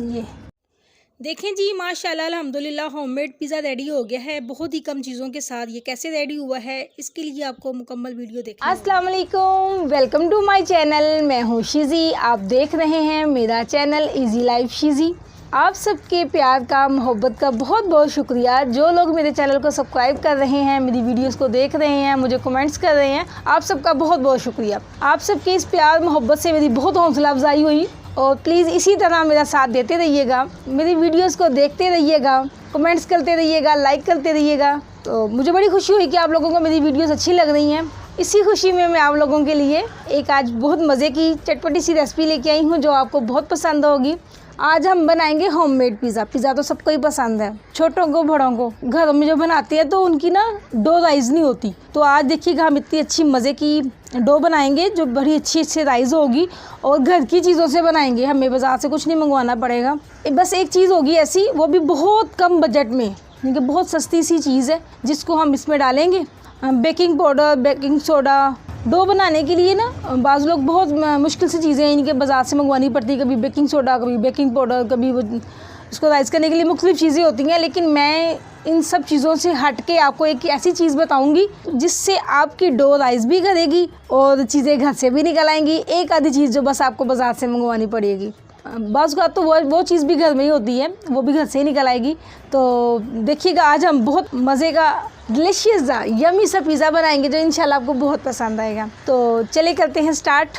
ये देखें जी, माशाल्लाह अल्हम्दुलिल्लाह होममेड पिज़्ज़ा रेडी हो गया है बहुत ही कम चीज़ों के साथ। ये कैसे रेडी हुआ है इसके लिए आपको मुकम्मल वीडियो देखना। अस्सलाम वालेकुम, वेलकम टू माय चैनल। मैं हूँ शीज़ी, आप देख रहे हैं मेरा चैनल इजी लाइफ शीज़ी। आप सबके प्यार का, मोहब्बत का बहुत बहुत शुक्रिया। जो लोग मेरे चैनल को सब्सक्राइब कर रहे हैं, मेरी वीडियोस को देख रहे हैं, मुझे कमेंट्स कर रहे हैं, आप सबका बहुत बहुत शुक्रिया। आप सबके इस प्यार मोहब्बत से मेरी बहुत हौसला अफजाई हुई और प्लीज़ इसी तरह मेरा साथ देते रहिएगा, मेरी वीडियोस को देखते रहिएगा, कमेंट्स करते रहिएगा, लाइक करते रहिएगा। तो मुझे बड़ी खुशी हुई कि आप लोगों को मेरी वीडियोस अच्छी लग रही हैं। इसी खुशी में मैं आप लोगों के लिए एक आज बहुत मज़े की चटपटी सी रेसिपी लेके आई हूँ जो आपको बहुत पसंद होगी। आज हम बनाएंगे होममेड पिज़्ज़ा। पिज़्ज़ा तो सबको ही पसंद है, छोटों को बड़ों को। घर में जो बनाते हैं तो उनकी ना डो राइज़ नहीं होती। तो आज देखिएगा हम इतनी अच्छी मज़े की डो बनाएंगे जो बड़ी अच्छी से राइज़ होगी और घर की चीज़ों से बनाएंगे, हमें बाज़ार से कुछ नहीं मंगवाना पड़ेगा। बस एक चीज़ होगी ऐसी, वो भी बहुत कम बजट में, यानी कि बहुत सस्ती सी चीज़ है जिसको हम इसमें डालेंगे baking powder, baking soda. Dough बनाने के लिए ना बाज़ लोग बहुत मुश्किल से चीज़ें इनके बाज़ार से मंगवानी पड़ती है, कभी बेकिंग सोडा, कभी बेकिंग पाउडर, कभी इसको राइज़ करने के लिए मुख्तलिफ़ चीज़ें होती हैं। लेकिन मैं इन सब चीज़ों से हट के आपको एक ऐसी चीज़ बताऊंगी जिससे आपकी डो राइज़ भी करेगी और चीज़ें घर से भी निकल आएंगी। एक आधी चीज़ जो बस आपको बाज़ार से मंगवानी पड़ेगी, बाज़ का तो वो चीज़ भी घर में ही होती है, वो भी घर से ही निकल आएगी। तो देखिएगा आज हम बहुत मज़े का डिलीशियस यमी सा पिज़्ज़ा बनाएंगे जो इंशाल्लाह आपको बहुत पसंद आएगा। तो चले करते हैं स्टार्ट।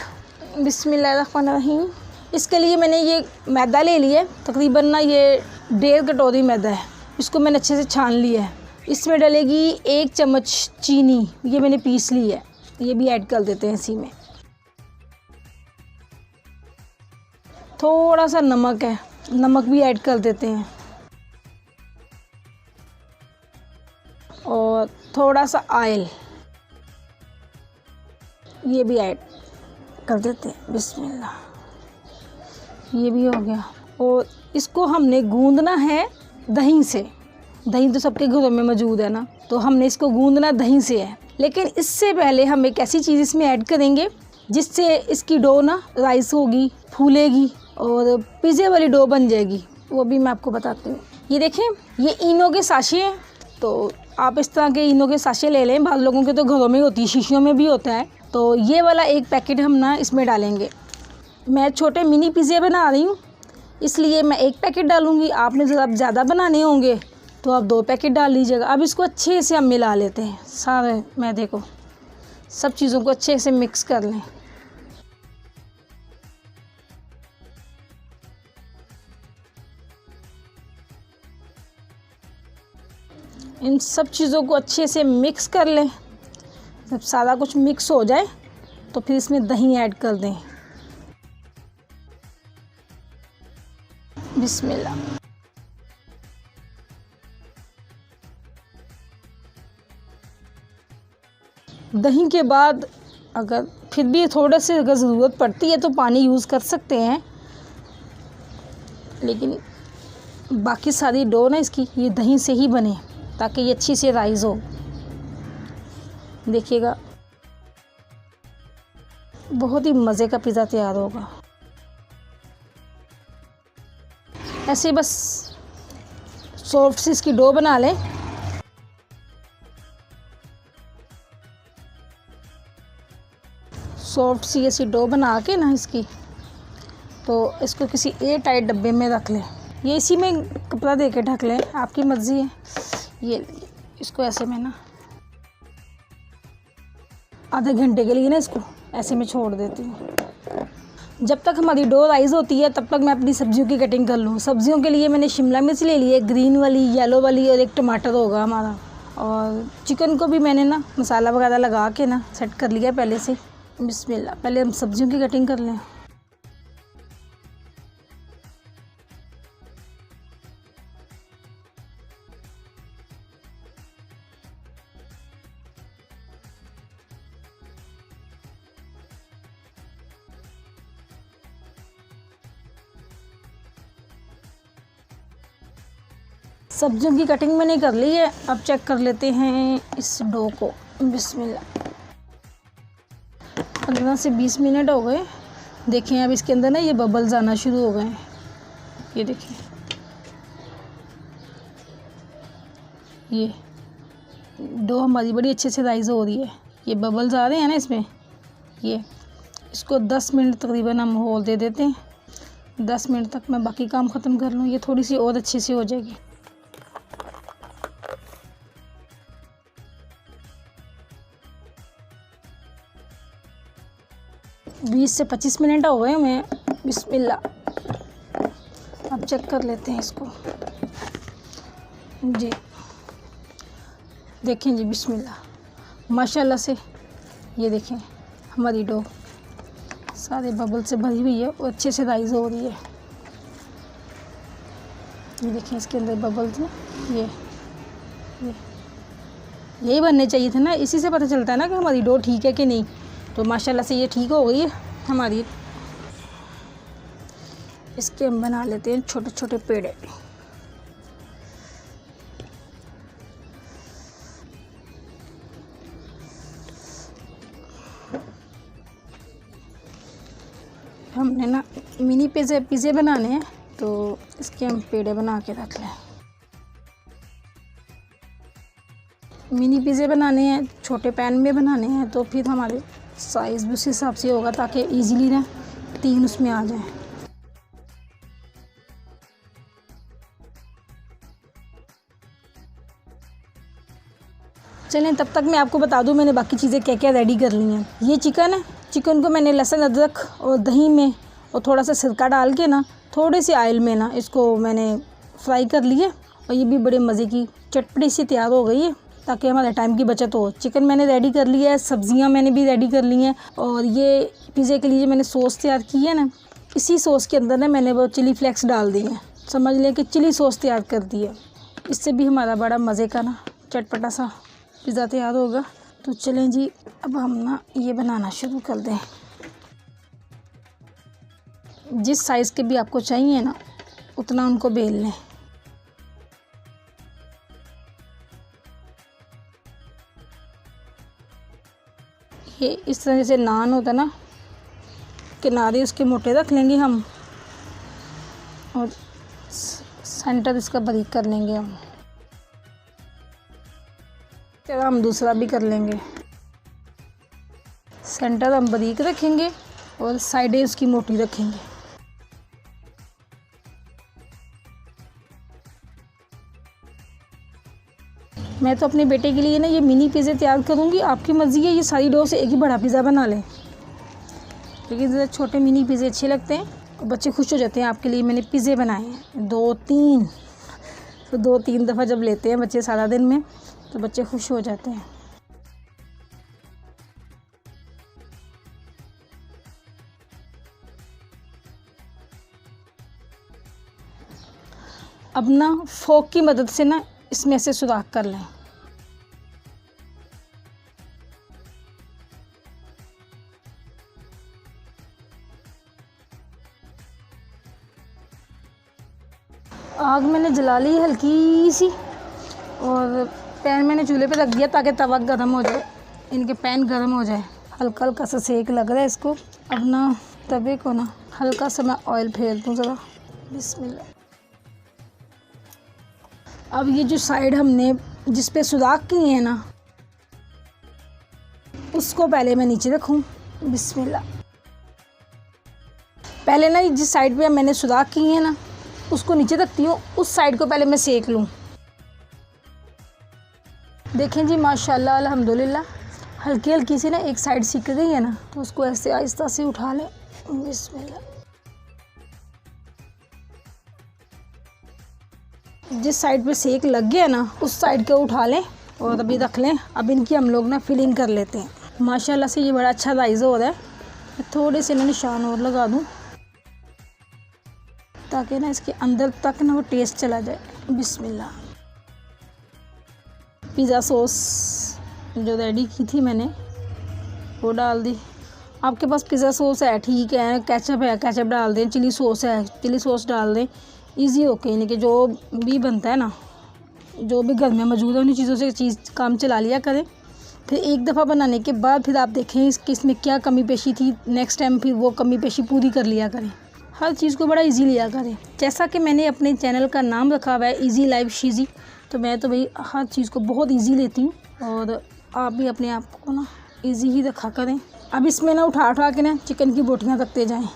बिस्मिल्लाहिर्रहमानिर्रहीम। इसके लिए मैंने ये मैदा ले लिया है, तकरीबन ना ये 1.5 कटोरी मैदा है। इसको मैंने अच्छे से छान लिया है। इसमें डलेगी 1 चम्मच चीनी, ये मैंने पीस ली है, ये भी ऐड कर देते हैं इसी में। थोड़ा सा नमक है, नमक भी ऐड कर देते हैं और थोड़ा सा ऑयल, ये भी ऐड कर देते हैं। बिस्मिल्लाह, ये भी हो गया। और इसको हमने गूंदना है दही से। दही तो सबके घरों में मौजूद है ना, तो हमने इसको गूंदना दही से है। लेकिन इससे पहले हम एक ऐसी चीज़ इसमें ऐड करेंगे जिससे इसकी डो ना राइस होगी, फूलेगी और पिज़्ज़े वाली डो बन जाएगी। वो भी मैं आपको बताती हूँ। ये देखें, ये इनो के साशे हैं, तो आप इस तरह के इनो के साशे ले लें। बहुत लोगों के तो घरों में होती है, शीशियों में भी होता है। तो ये वाला एक पैकेट हम ना इसमें डालेंगे। मैं छोटे मिनी पिज़्ज़े बना रही हूँ इसलिए मैं एक पैकेट डालूँगी। आपने ज़रा ज़्यादा बनाने होंगे तो आप 2 पैकेट डाल लीजिएगा। अब इसको अच्छे से हम मिला लेते हैं, सारे मैदे को, सब चीज़ों को अच्छे से मिक्स कर लें। इन सब चीज़ों को अच्छे से मिक्स कर लें। जब सारा कुछ मिक्स हो जाए तो फिर इसमें दही ऐड कर दें। बिस्मिल्लाह। दही के बाद अगर फिर भी थोड़े से अगर ज़रूरत पड़ती है तो पानी यूज़ कर सकते हैं, लेकिन बाकी सारी डो ना इसकी ये दही से ही बने ताकि ये अच्छी से राइज़ हो। देखिएगा बहुत ही मज़े का पिज़्ज़ा तैयार होगा। ऐसे बस सॉफ्ट सी इसकी डो बना लें। सॉफ्ट सी ऐसी डो बना के ना इसकी, तो इसको किसी एयर टाइट डब्बे में रख लें। ये इसी में कपड़ा दे के ढक लें, आपकी मर्ज़ी है। ये इसको ऐसे में ना आधे घंटे के लिए ना इसको ऐसे में छोड़ देती हूँ। जब तक हमारी डो राइज़ होती है तब तक मैं अपनी सब्जियों की कटिंग कर लूँ। सब्जियों के लिए मैंने शिमला मिर्च ले ली है, ग्रीन वाली, येलो वाली, और एक टमाटर होगा हमारा। और चिकन को भी मैंने ना मसाला वगैरह लगा के ना सेट कर लिया पहले से। बिस्मिल्लाह, पहले हम सब्जियों की कटिंग कर लें। सब्जियों की कटिंग मैंने कर ली है। अब चेक कर लेते हैं इस डो को। बिस्मिल्लाह। 15 से 20 मिनट हो गए। देखें अब इसके अंदर ना ये बबल्स आना शुरू हो गए हैं। ये देखिए, ये डो हमारी बड़ी अच्छे से राइज़ हो रही है। ये बबल्स आ रहे हैं ना इसमें, ये इसको 10 मिनट तकरीबन हम होल दे देते हैं। 10 मिनट तक मैं बाकी काम ख़त्म कर लूँ, ये थोड़ी सी और अच्छे से हो जाएगी। 20 से 25 मिनट हो गए हमें। बिस्मिल्लाह, अब चेक कर लेते हैं इसको जी। देखें जी, बिस्मिल्लाह, माशाल्लाह से ये देखें हमारी डो सारे बबल से भरी हुई है और अच्छे से राइज़ हो रही है। ये देखें इसके अंदर बबल्स ना, ये यही बनने चाहिए थे ना, इसी से पता चलता है ना कि हमारी डो ठीक है कि नहीं। तो माशाल्लाह से ये ठीक हो गई है हमारी। इसके हम बना लेते हैं छोटे छोटे पेड़े। हमने ना मिनी पिज़्ज़े बनाने हैं, तो इसके हम पेड़े बना के रख लें। मिनी पिज़्ज़े बनाने हैं, छोटे पैन में बनाने हैं, तो फिर हमारे साइज़ भी उस हिसाब से होगा ताकि इजीली ना 3 उसमें आ जाएं। चलें, तब तक मैं आपको बता दूं मैंने बाकी चीज़ें क्या क्या रेडी कर ली हैं। ये चिकन है, चिकन को मैंने लहसुन अदरक और दही में और थोड़ा सा सिरका डाल के ना थोड़े से ऑयल में ना इसको मैंने फ्राई कर लिया और ये भी बड़े मज़े की चटपटी सी तैयार हो गई है ताकि हमारे टाइम की बचत हो। चिकन मैंने रेडी कर लिया है, सब्जियां मैंने भी रेडी कर ली हैं और ये पिज़्ज़े के लिए मैंने सॉस तैयार की है ना, इसी सॉस के अंदर ना मैंने वो चिली फ्लेक्स डाल दी हैं। समझ लें कि चिली सॉस तैयार कर दी है। इससे भी हमारा बड़ा मज़े का ना चटपटा सा पिज़्ज़ा तैयार होगा। तो चलें जी, अब हम ना ये बनाना शुरू कर दें। जिस साइज़ के भी आपको चाहिए ना उतना उनको बेल लें। ये इस तरह से नान होता ना, किनारे उसके मोटे रख लेंगे हम और सेंटर इसका बारीक कर लेंगे हम। फिर हम दूसरा भी कर लेंगे। सेंटर हम बारीक रखेंगे और साइडें उसकी मोटी रखेंगे। मैं तो अपने बेटे के लिए ना ये मिनी पिज़्ज़े तैयार करूँगी। आपकी मर्ज़ी है, ये सारी डो से एक ही बड़ा पिज़्ज़ा बना लें, क्योंकि ज़रा छोटे मिनी पिज़्ज़े अच्छे लगते हैं और बच्चे खुश हो जाते हैं। आपके लिए मैंने पिज़्ज़े बनाए हैं 2-3, तो 2-3 दफ़ा जब लेते हैं बच्चे सारा दिन में तो बच्चे खुश हो जाते हैं। अब ना फोक की मदद से ना इसमें से सुराख कर लें। आग मैंने जला ली हल्की सी और पैन मैंने चूल्हे पे रख दिया ताकि तवा गर्म हो जाए, इनके पैन गर्म हो जाए। हल्का हल्का सा सेक लग रहा है इसको। अब ना तवे को ना हल्का सा मैं ऑयल फेर दूँ ज़रा। बिस्मिल्लाह। अब ये जो साइड हमने जिस पे सुराख किए हैं ना उसको पहले मैं नीचे रखूँ। बिस्मिल्लाह। पहले ना जिस साइड पे मैंने सुराख किए हैं ना उसको नीचे रखती हूँ, उस साइड को पहले मैं सेक लूँ। देखें जी, माशाल्लाह अल्हम्दुलिल्लाह हल्की हल्की सी ना एक साइड सीख गई है ना, तो उसको ऐसे आहिस्ता से उठा लें। बिस्मिल्लाह। जिस साइड पे सेक लग गया ना उस साइड को उठा लें और अभी रख लें। अब इनकी हम लोग ना फिलिंग कर लेते हैं। माशाल्लाह से ये बड़ा अच्छा राइज़ हो रहा है। थोड़े से ना निशान और लगा दूँ ताकि ना इसके अंदर तक ना वो टेस्ट चला जाए। बिस्मिल्लाह। पिज़्ज़ा सॉस जो रेडी की थी मैंने वो डाल दी। आपके पास पिज़्ज़ा सॉस है ठीक है, केचप है केचप डाल दें, चिली सॉस है चिली सॉस डाल दें। इजी होके यानी कि जो भी बनता है ना, जो भी घर में मौजूद है उन्हीं चीज़ों से चीज़ काम चला लिया करें। फिर एक दफ़ा बनाने के बाद फिर आप देखें इसमें क्या कमी पेशी थी, नेक्स्ट टाइम फिर वो कमी पेशी पूरी कर लिया करें। हर चीज़ को बड़ा इजी लिया करें। जैसा कि मैंने अपने चैनल का नाम रखा हुआ है इजी लाइफ शीज़ी, तो मैं तो भाई हर चीज़ को बहुत इजी लेती हूँ और आप भी अपने आप को ना इजी ही रखा करें। अब इसमें ना उठा उठा के ना चिकन की बोटियाँ रखते जाएं।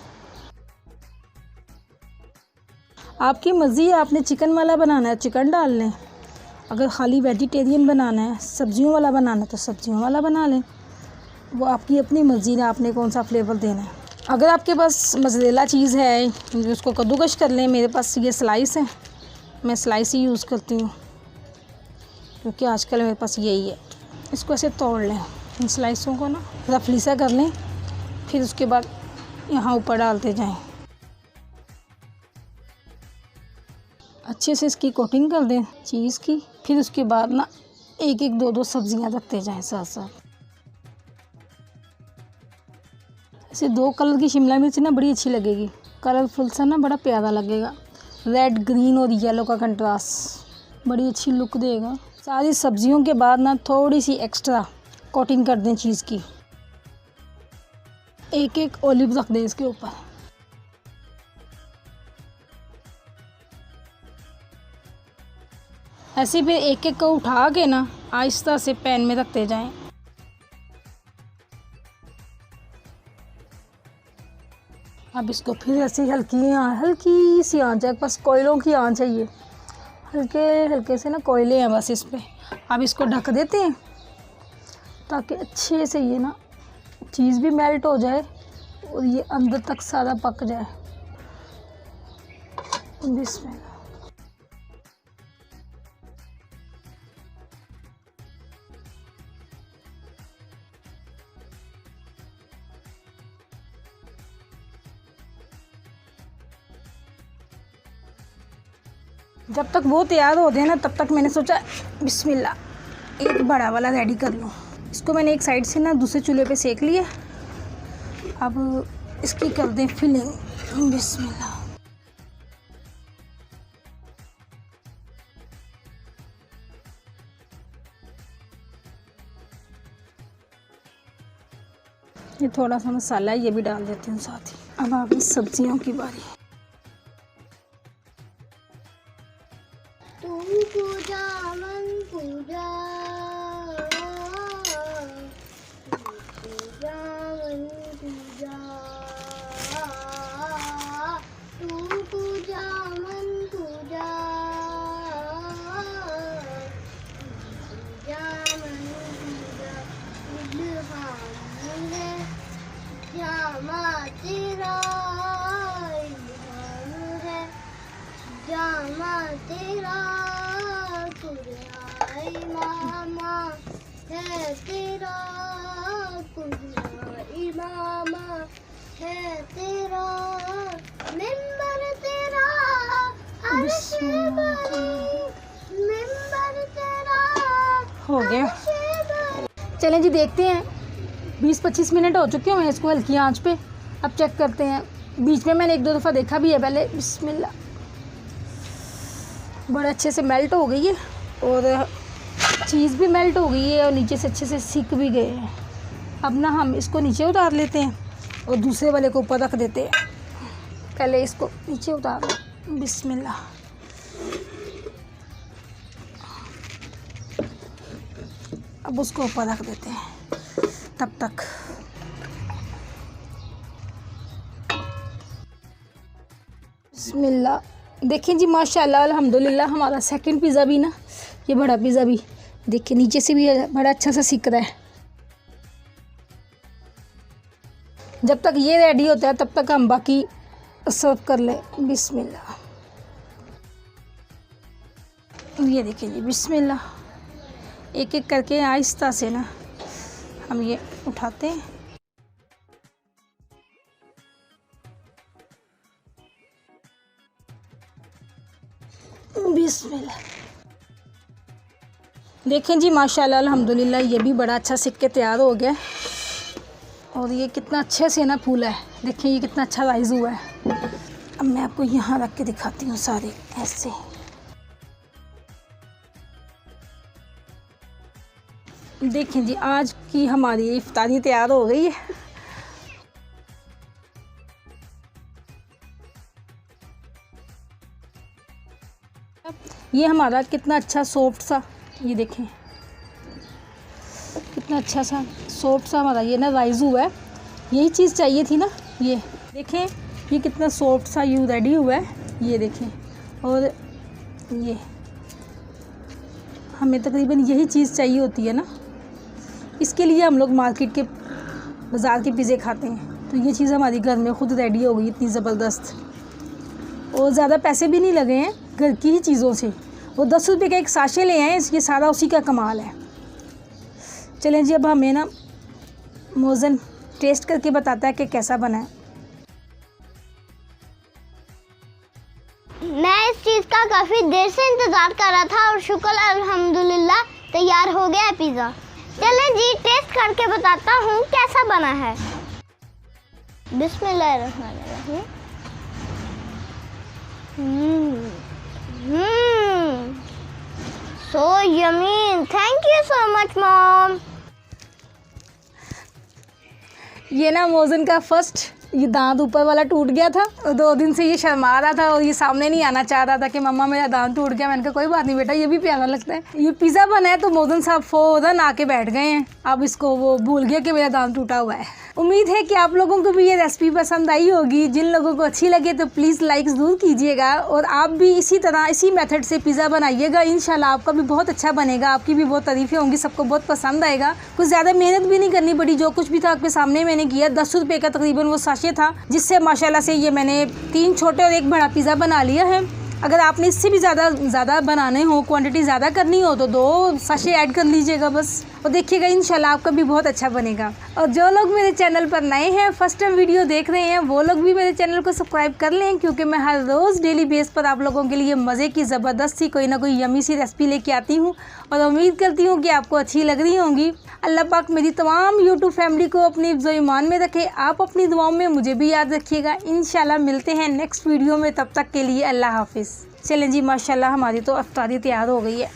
आपकी मर्ज़ी है, आपने चिकन वाला बनाना है चिकन डाल लें, अगर खाली वेजिटेरियन बनाना है, सब्जियों वाला बनाना है तो सब्जियों वाला बना लें। वो आपकी अपनी मर्ज़ी है, आपने कौन सा फ्लेवर देना है। अगर आपके पास मज़रेला चीज़ है उसको कद्दूकश कर लें। मेरे पास ये स्लाइस है, मैं स्लाइस ही यूज़ करती हूँ क्योंकि आजकल मेरे पास यही है। इसको ऐसे तोड़ लें, इन स्लाइसों को ना रफली सा कर लें, फिर उसके बाद यहाँ ऊपर डालते जाएं। अच्छे से इसकी कोटिंग कर दें चीज़ की, फिर उसके बाद ना एक एक दो दो सब्जियां रखते जाएं साथ साथ। ऐसे 2 कलर की शिमला मिर्च ना बड़ी अच्छी लगेगी, कलरफुल सा ना बड़ा प्यारा लगेगा। रेड ग्रीन और येलो का कंट्रास्ट बड़ी अच्छी लुक देगा। सारी सब्जियों के बाद ना थोड़ी सी एक्स्ट्रा कोटिंग कर दें चीज़ की। एक एक ओलिव रख दें इसके ऊपर। ऐसे फिर एक एक को उठा के ना आहिस्ता से पैन में रखते जाएं। अब इसको फिर ऐसे हल्की सी आंच है, बस कोयलों की आंच है ये, हल्के हल्के से ना कोयले हैं बस इस पे। अब इसको ढक देते हैं ताकि अच्छे से ये ना चीज़ भी मेल्ट हो जाए और ये अंदर तक सारा पक जाए। बिस्मिल्लाह। जब तक वो तैयार होते हैं ना तब तक मैंने सोचा बिस्मिल्लाह एक बड़ा वाला रेडी कर लूँ। इसको मैंने एक साइड से ना दूसरे चूल्हे पे सेक लिया। अब इसकी कर दें फिलिंग। बिस्मिल्लाह। ये थोड़ा सा मसाला है, ये भी डाल देती हूँ साथ ही। अब आ गई सब्जियों की बारी। तेरा इमामा है, तेरा इमामा है, तेरा मिंबर, तेरा अर्श बरी, मिंबर तेरा हो गया। चलें जी देखते हैं। 20-25 मिनट हो चुके हैं इसको हल्की आंच पे। अब चेक करते हैं। बीच में मैंने 1-2 दफ़ा देखा भी है पहले। बिस्मिल्लाह। बड़ा अच्छे से मेल्ट हो गई है और चीज़ भी मेल्ट हो गई है और नीचे से अच्छे से सीख भी गए हैं। अब ना हम इसको नीचे उतार लेते हैं और दूसरे वाले को ऊपर रख देते हैं। पहले इसको नीचे उतार लो। बिस्मिल्लाह। अब उसको ऊपर रख देते हैं तब तक। बिस्मिल्लाह। देखें जी माशाल्लाह अल्हम्दुलिल्लाह हमारा सेकंड पिज़्ज़ा भी ना, ये बड़ा पिज़्ज़ा भी देखिए नीचे से भी बड़ा अच्छा सा सिक रहा है। जब तक ये रेडी होता है तब तक हम बाकी सर्व कर लें। बिस्मिल्लाह। ये देखिए जी बिस्मिल्लाह। एक एक करके आहिस्ता से ना हम ये उठाते हैं। बिस्मिल्लाह। देखें जी माशाल्लाह अल्हम्दुलिल्लाह ये भी बड़ा अच्छा सिक के तैयार हो गया और ये कितना अच्छे से ना फूला है। देखें ये कितना अच्छा राइज़ हुआ है। अब मैं आपको यहाँ रख के दिखाती हूँ सारे ऐसे। देखें जी आज की हमारी इफ्तारी तैयार हो गई है। ये हमारा कितना अच्छा सॉफ्ट सा, ये देखें कितना अच्छा सा सॉफ्ट सा हमारा ये ना राइस हुआ है। यही चीज़ चाहिए थी ना। ये देखें ये कितना सॉफ्ट सा यूँ रेडी हुआ है, ये देखें। और ये हमें तकरीबन यही चीज़ चाहिए होती है ना, इसके लिए हम लोग मार्केट के बाज़ार के पिज़्ज़े खाते हैं। तो ये चीज़ हमारी घर में ख़ुद रेडी हो गई इतनी ज़बरदस्त, और ज़्यादा पैसे भी नहीं लगे हैं, घर की ही चीज़ों से। वो 10 रुपये का एक साशे ले आए, ये सारा उसी का कमाल है। चलें जी, अब हमें ना मोज़न टेस्ट करके बताता है कि कैसा बना है। मैं इस चीज़ का काफ़ी देर से इंतज़ार कर रहा था और शुक्र अल्हम्दुलिल्लाह तैयार हो गया है पिज़्ज़ा। चलें जी, टेस्ट करके बताता हूँ कैसा बना है। बिस्मिल्लाहिर्रहमानिर्रहीम। So yummy, thank you so much mom. ये ना मोज़न का फर्स्ट ये दांत ऊपर वाला टूट गया था, और 2 दिन से ये शर्मा रहा था और ये सामने नहीं आना चाह रहा था कि मम्मा मेरा दांत टूट गया। मैंने कहा कोई बात नहीं बेटा, ये भी प्यारा लगता है। ये पिज़्ज़ा बना है तो मोज़न साहब फ़ौरन आके बैठ गए हैं। अब इसको वो भूल गया कि मेरा दांत टूटा हुआ है। उम्मीद है कि आप लोगों को भी ये रेसिपी पसंद आई होगी। जिन लोगों को अच्छी लगे तो प्लीज़ लाइक ज़रूर कीजिएगा, और आप भी इसी तरह इसी मेथड से पिज़्ज़ा बनाइएगा। इंशाल्लाह आपका भी बहुत अच्छा बनेगा, आपकी भी बहुत तारीफ़ें होंगी, सबको बहुत पसंद आएगा। कुछ ज़्यादा मेहनत भी नहीं करनी पड़ी, जो कुछ भी था आपके सामने मैंने किया। 10 रुपये का तकरीबन वो साशे था, जिससे माशाल्लाह से ये मैंने 3 छोटे और 1 बड़ा पिज़्ज़ा बना लिया है। अगर आपने इससे भी ज़्यादा बनाने हो, क्वांटिटी ज़्यादा करनी हो, तो 2 साशे ऐड कर लीजिएगा बस, और देखिएगा इंशाल्लाह आपका भी बहुत अच्छा बनेगा। और जो लोग मेरे चैनल पर नए हैं, फर्स्ट टाइम वीडियो देख रहे हैं, वो लोग भी मेरे चैनल को सब्सक्राइब कर लें, क्योंकि मैं हर रोज़ डेली बेस पर आप लोगों के लिए मज़े की ज़बरदस्त सी कोई ना कोई यमी सी रेसिपी लेके आती हूँ, और उम्मीद करती हूँ कि आपको अच्छी लग रही होंगी। अल्लाह पाक मेरी तमाम यूट्यूब फैमिली को अपनी हिफ्ज़ ईमान में रखे। आप अपनी दुआओं में मुझे भी याद रखिएगा। इंशाल्लाह मिलते हैं नेक्स्ट वीडियो में, तब तक के लिए अल्लाह हाफिज़। चलें जी, माशाल्लाह हमारी तो अफ्तारी तैयार हो गई है।